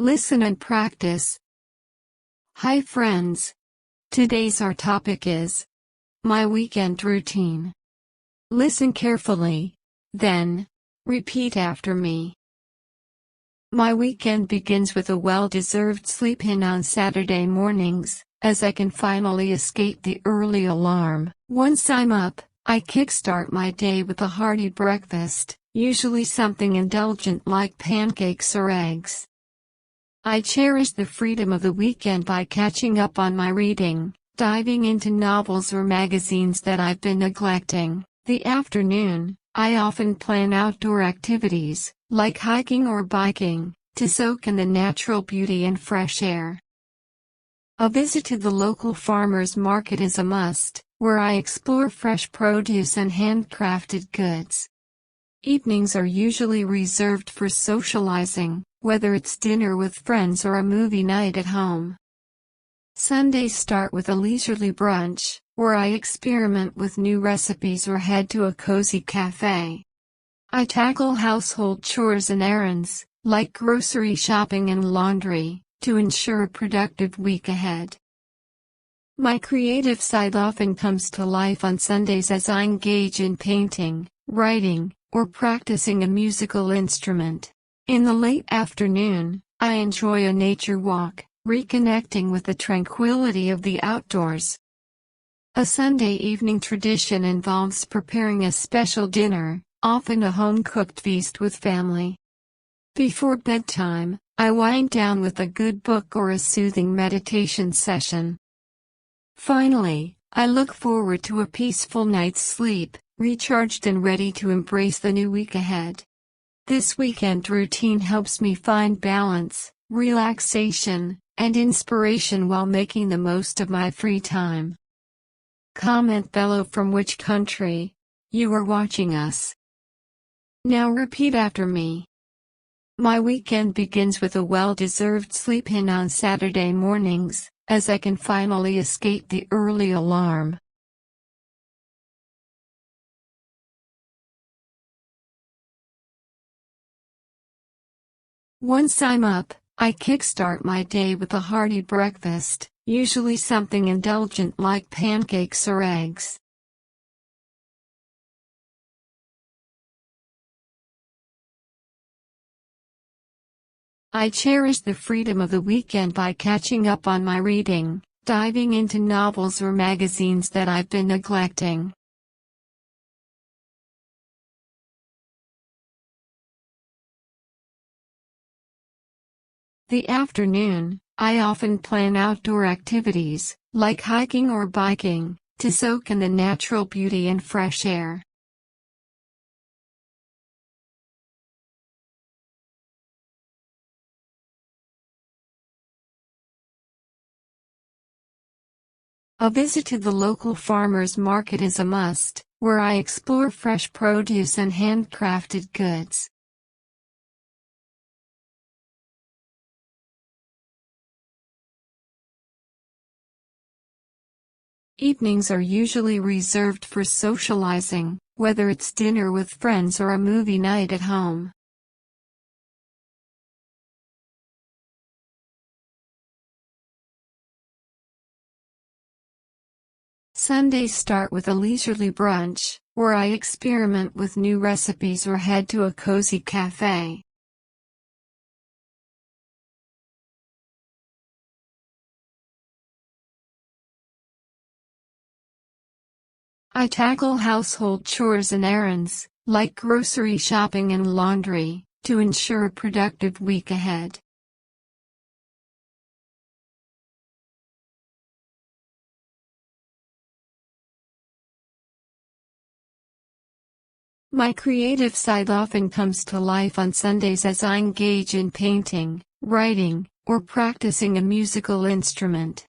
Listen and practice. Hi friends. Today's our topic is my weekend routine. Listen carefully, then repeat after me. My weekend begins with a well-deserved sleep in on Saturday mornings, as I can finally escape the early alarm. Once I'm up, I kickstart my day with a hearty breakfast, usually something indulgent like pancakes or eggs. I cherish the freedom of the weekend by catching up on my reading, diving into novels or magazines that I've been neglecting. The afternoon, I often plan outdoor activities, like hiking or biking, to soak in the natural beauty and fresh air. A visit to the local farmers market is a must, where I explore fresh produce and handcrafted goods. Evenings are usually reserved for socializing, whether it's dinner with friends or a movie night at home. Sundays start with a leisurely brunch, where I experiment with new recipes or head to a cozy cafe. I tackle household chores and errands, like grocery shopping and laundry, to ensure a productive week ahead. My creative side often comes to life on Sundays as I engage in painting, writing, or practicing a musical instrument. In the late afternoon, I enjoy a nature walk, reconnecting with the tranquility of the outdoors. A Sunday evening tradition involves preparing a special dinner, often a home-cooked feast with family. Before bedtime, I wind down with a good book or a soothing meditation session. Finally, I look forward to a peaceful night's sleep, recharged and ready to embrace the new week ahead. This weekend routine helps me find balance, relaxation, and inspiration while making the most of my free time. Comment below from which country you are watching us. Now repeat after me. My weekend begins with a well-deserved sleep in on Saturday mornings, as I can finally escape the early alarm. Once I'm up, I kickstart my day with a hearty breakfast, usually something indulgent like pancakes or eggs. I cherish the freedom of the weekend by catching up on my reading, diving into novels or magazines that I've been neglecting. The afternoon, I often plan outdoor activities, like hiking or biking, to soak in the natural beauty and fresh air. A visit to the local farmers market is a must, where I explore fresh produce and handcrafted goods. Evenings are usually reserved for socializing, whether it's dinner with friends or a movie night at home. Sundays start with a leisurely brunch, where I experiment with new recipes or head to a cozy cafe. I tackle household chores and errands, like grocery shopping and laundry, to ensure a productive week ahead. My creative side often comes to life on Sundays as I engage in painting, writing, or practicing a musical instrument.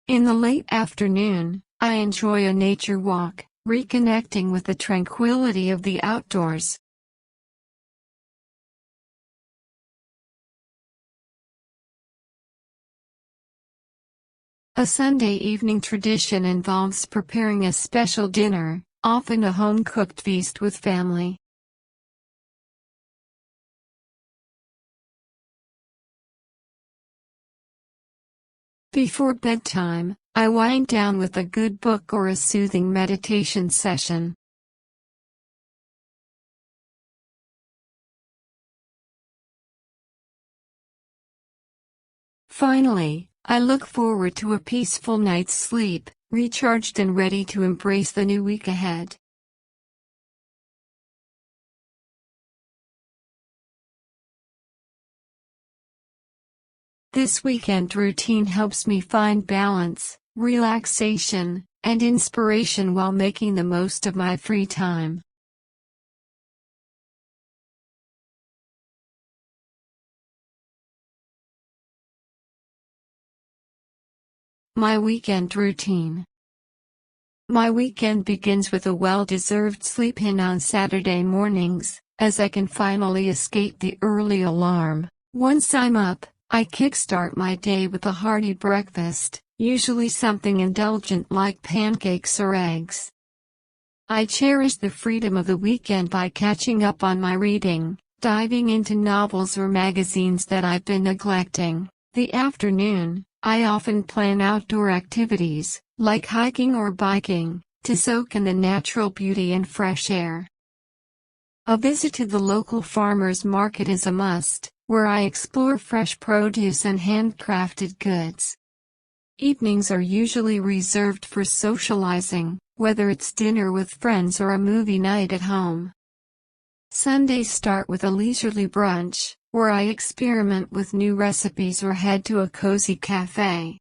In the late afternoon, I enjoy a nature walk, reconnecting with the tranquility of the outdoors. A Sunday evening tradition involves preparing a special dinner, often a home-cooked feast with family. Before bedtime, I wind down with a good book or a soothing meditation session. Finally, I look forward to a peaceful night's sleep, recharged and ready to embrace the new week ahead. This weekend routine helps me find balance, relaxation, and inspiration while making the most of my free time. My weekend routine. My weekend begins with a well-deserved sleep in on Saturday mornings, as I can finally escape the early alarm. Once I'm up, I kickstart my day with a hearty breakfast, usually something indulgent like pancakes or eggs. I cherish the freedom of the weekend by catching up on my reading, diving into novels or magazines that I've been neglecting. The afternoon, I often plan outdoor activities, like hiking or biking, to soak in the natural beauty and fresh air. A visit to the local farmers market is a must, where I explore fresh produce and handcrafted goods. Evenings are usually reserved for socializing, whether it's dinner with friends or a movie night at home. Sundays start with a leisurely brunch, where I experiment with new recipes or head to a cozy cafe.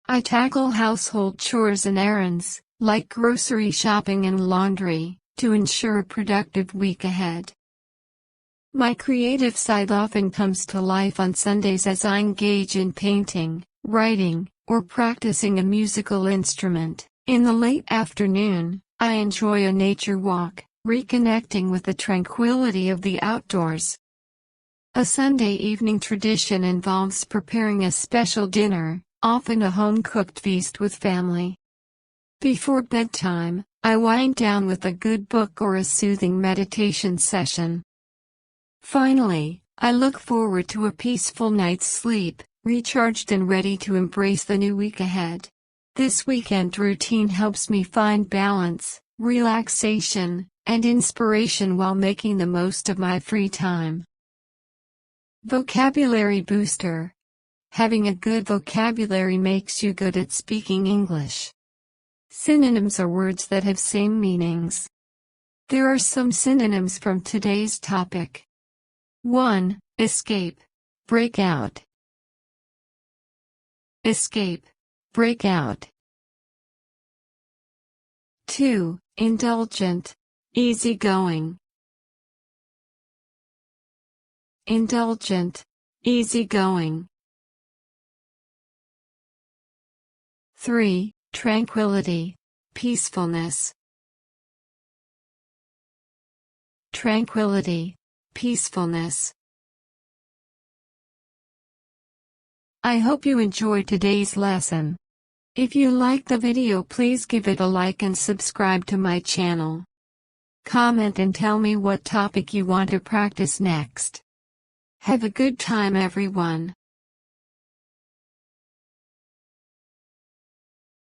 I tackle household chores and errands, like grocery shopping and laundry, to ensure a productive week ahead. My creative side often comes to life on Sundays as I engage in painting, writing, or practicing a musical instrument. In the late afternoon, I enjoy a nature walk, reconnecting with the tranquility of the outdoors. A Sunday evening tradition involves preparing a special dinner, often a home-cooked feast with family. Before bedtime, I wind down with a good book or a soothing meditation session. Finally, I look forward to a peaceful night's sleep, recharged and ready to embrace the new week ahead. This weekend routine helps me find balance, relaxation, and inspiration while making the most of my free time. Vocabulary booster. Having a good vocabulary makes you good at speaking English. Synonyms are words that have same meanings. There are some synonyms from today's topic. 1. Escape. Break out. Escape. Break out. 2. Indulgent. Easygoing. Indulgent. Easygoing. 3. Tranquility. Peacefulness. Tranquility. Peacefulness. I hope you enjoyed today's lesson. If you liked the video, please give it a like and subscribe to my channel. Comment and tell me what topic you want to practice next. Have a good time, everyone.